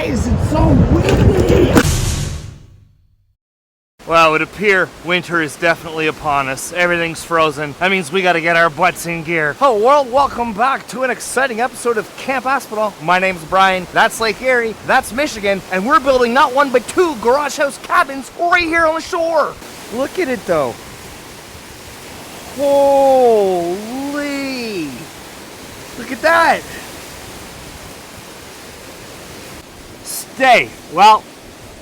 Why is it so windy? Well, it would appear winter is definitely upon us. Everything's frozen. That means we gotta get our butts in gear. Hello world, welcome back to an exciting episode of Camp Aspinall. My name's Brian, that's Lake Erie, that's Michigan, and we're building not one but two garage house cabins right here on the shore. Look at it though. Holy! Look at that! Stay. Well,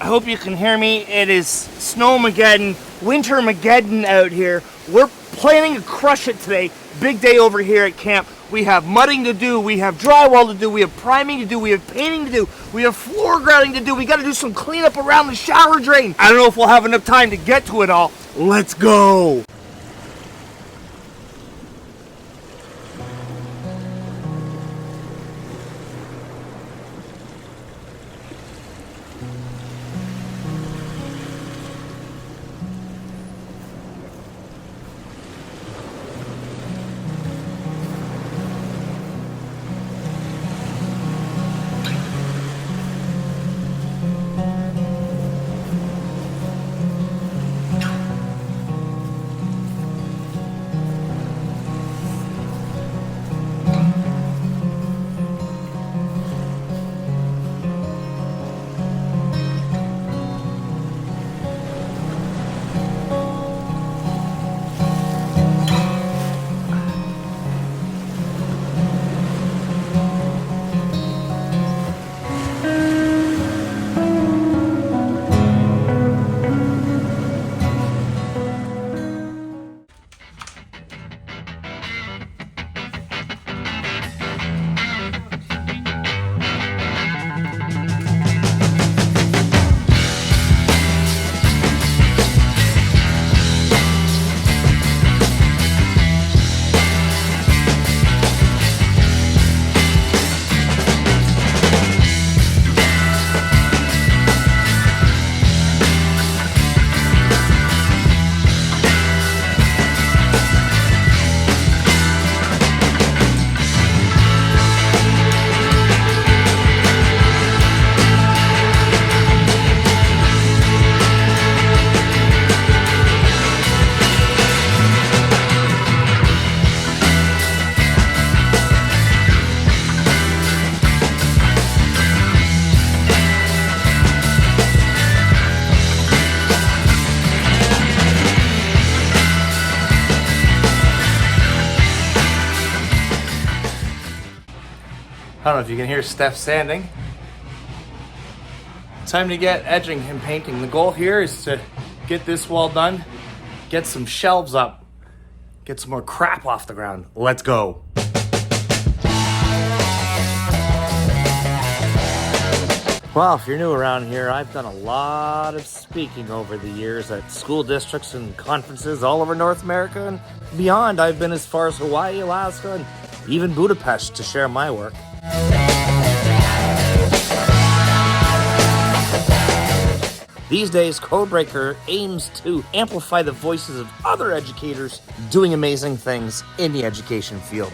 I hope you can hear me. It is Snowmageddon, Wintermageddon out here. We're planning to crush it today. Big day over here at camp. We have mudding to do, we have drywall to do, we have priming to do, we have painting to do, we have floor grouting to do, we gotta do some cleanup around the shower drain. I don't know if we'll have enough time to get to it all. Let's go. I don't know if you can hear Steph sanding. Time to get edging and painting. The goal here is to get this wall done, get some shelves up, get some more crap off the ground. Let's go. Well, if you're new around here, I've done a lot of speaking over the years at school districts and conferences all over North America and beyond. I've been as far as Hawaii, Alaska, and even Budapest to share my work. These days, Codebreaker aims to amplify the voices of other educators doing amazing things in the education field.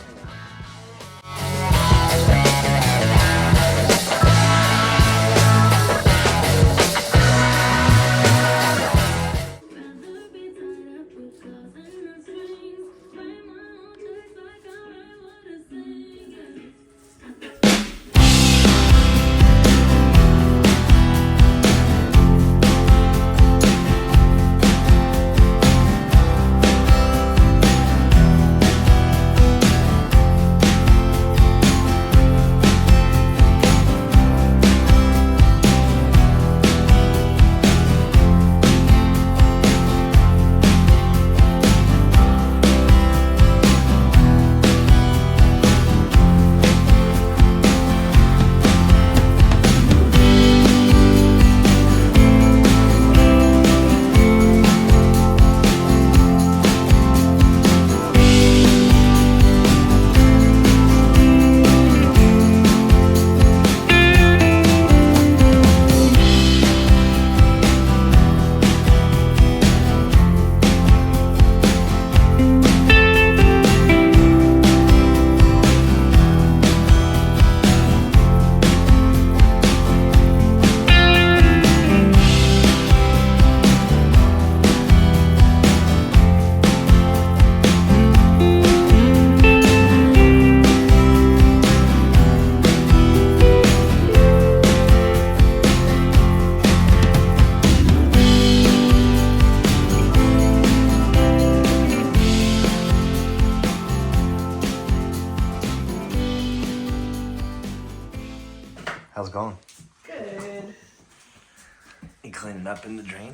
cleaning up in the drain?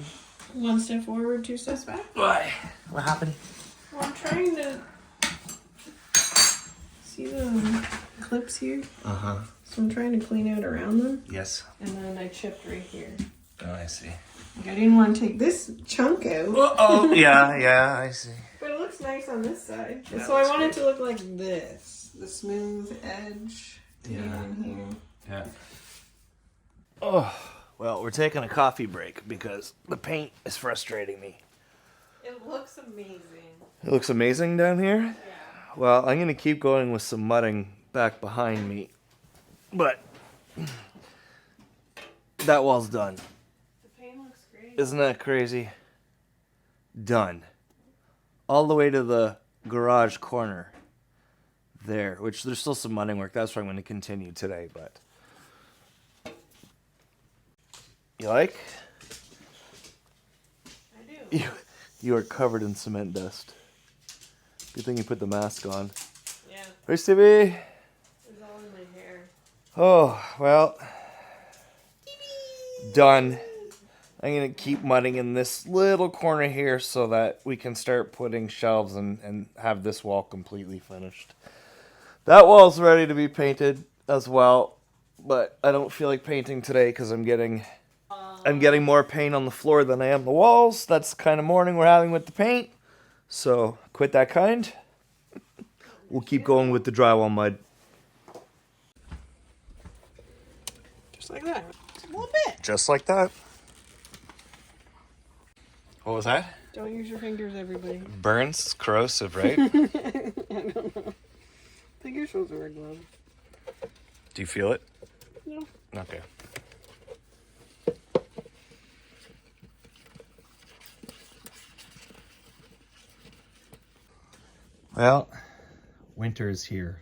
One step forward, two steps back. Why? What happened? Well, I'm trying to see the clips here. Uh-huh. So I'm trying to clean out around them. Yes. And then I chipped right here. Oh, I see. Like I didn't want to take this chunk out. Uh-oh. Yeah, I see. But it looks nice on this side. That So I looks want it good. to look like this. The smooth edge. Yeah. In here. Yeah. Oh, well, we're taking a coffee break because the paint is frustrating me. It looks amazing. It looks amazing down here? Yeah. Well, I'm going to keep going with some mudding back behind me. But that wall's done. The paint looks great. Isn't that crazy? Done. All the way to the garage corner there, which there's still some mudding work. That's where I'm going to continue today, but you like? I do. You are covered in cement dust. Good thing you put the mask on. Yeah. Where's Stevie? It's all in my hair. Oh, well. Done. I'm going to keep mudding in this little corner here so that we can start putting shelves and have this wall completely finished. That wall's ready to be painted as well, but I don't feel like painting today because I'm getting more paint on the floor than I am the walls. That's the kind of morning we're having with the paint. So quit that kind. We'll keep going with the drywall mud. Just like that. A little bit. Just like that. What was that? Don't use your fingers, everybody. Burns, corrosive, right? I don't know. I think you're supposed to wear gloves. Do you feel it? No. Okay. Well, winter is here.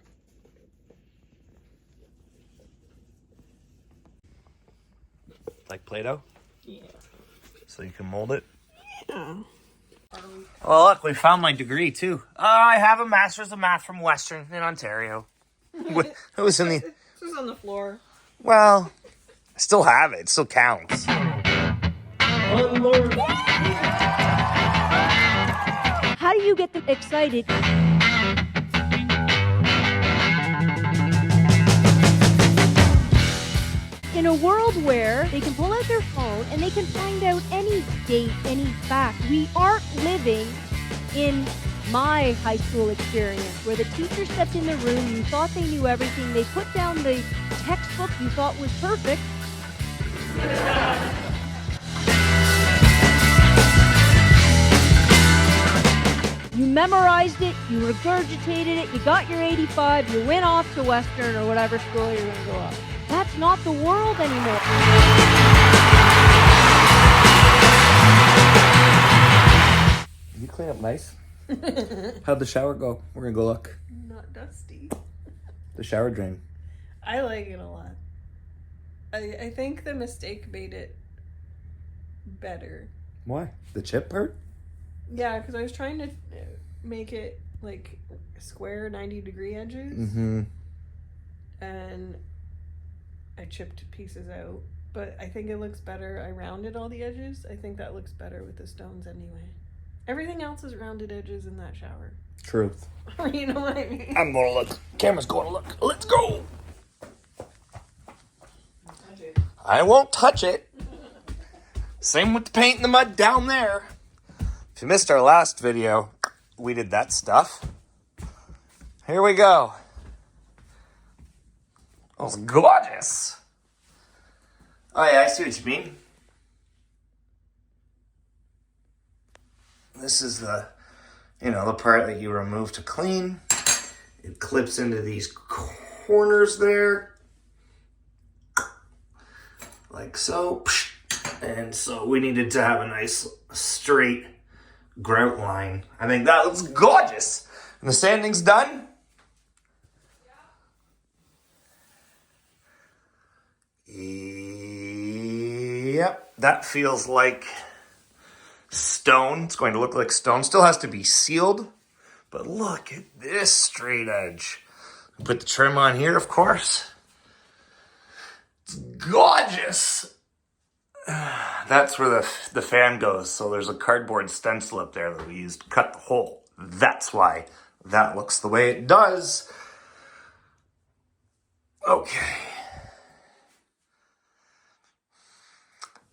Like Play-Doh? Yeah. So you can mold it? Yeah. Well, look, we found my degree, too. I have a Master's of Math from Western in Ontario. It was in the... This was on the floor. Well, I still have it. It still counts. How do you get them excited? In a world where they can pull out their phone and they can find out any date, any fact, we aren't living in my high school experience where the teacher stepped in the room, you thought they knew everything, they put down the textbook you thought was perfect. You memorized it, you regurgitated it, you got your 85, you went off to Western or whatever school you're going to go up. That's not the world anymore. Did you clean up nice? How'd the shower go? We're gonna go look. Not dusty. The shower drain. I like it a lot. I think the mistake made it better. Why? The chip part? Yeah, because I was trying to make it like square 90-degree edges. Mm-hmm. And I chipped pieces out. But I think it looks better. I rounded all the edges. I think that looks better with the stones anyway. Everything else is rounded edges in that shower. Truth. You know what I mean? I'm gonna look. Camera's going to look. Let's go. I won't touch it. Same with the paint and the mud down there. If you missed our last video, we did that stuff. Here we go. That was gorgeous. Oh yeah, I see what you mean. This is the, the part that you remove to clean. It clips into these corners there. Like so. And so we needed to have a nice straight grout line. I think that looks gorgeous. And the sanding's done. Yep, that feels like stone. It's going to look like stone. Still has to be sealed. But look at this straight edge. Put the trim on here, of course. It's gorgeous. That's where the fan goes. So there's a cardboard stencil up there that we used to cut the hole. That's why that looks the way it does. Okay.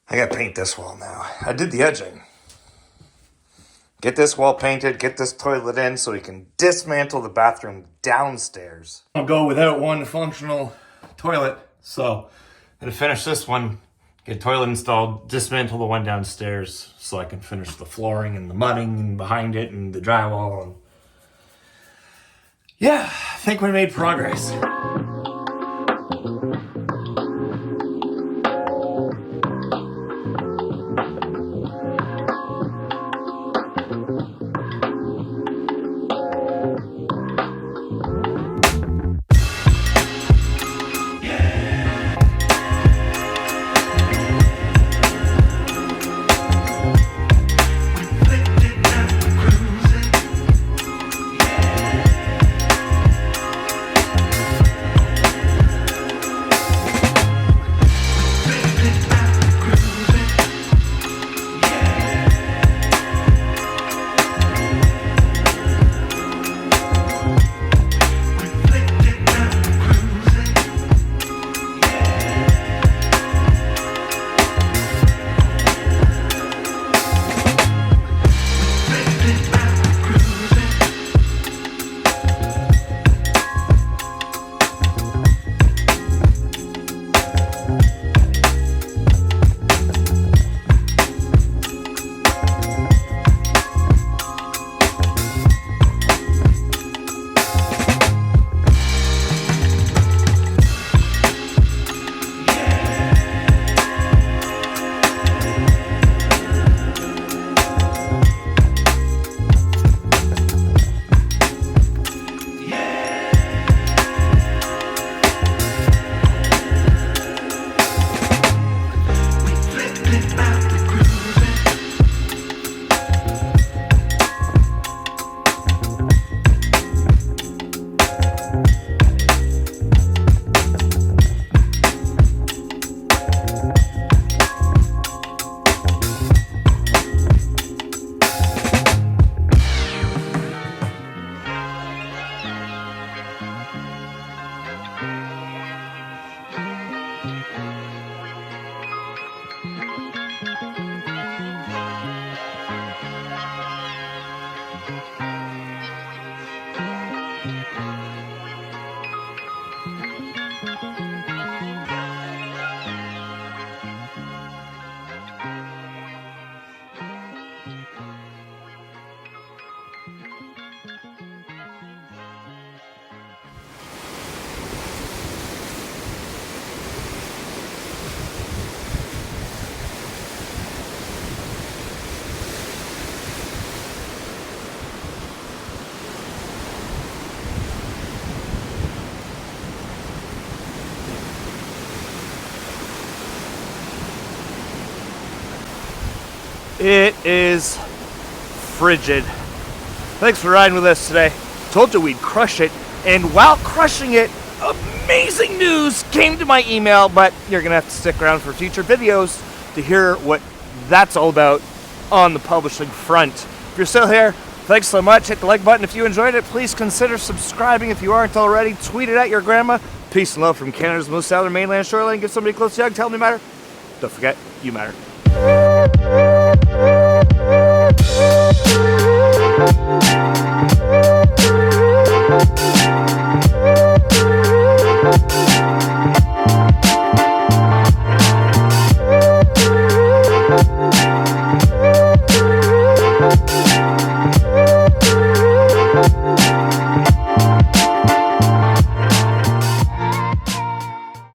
I gotta paint this wall now. I did the edging. Get this wall painted, get this toilet in so we can dismantle the bathroom downstairs. I'll go without one functional toilet. So I'm gonna finish this one, get toilet installed, dismantle the one downstairs so I can finish the flooring and the mudding and behind it and the drywall. And yeah, I think we made progress. It is frigid. Thanks for riding with us today. Told you we'd crush it, and while crushing it, amazing news came to my email, but you're gonna have to stick around for future videos to hear what that's all about on the publishing front. If you're still here, thanks so much. Hit the like button if you enjoyed it. Please consider subscribing if you aren't already. Tweet it at your grandma. Peace and love from Canada's most southern mainland shoreline. Give somebody close to you a hug. Tell them you matter. Don't forget, you matter. Thank you.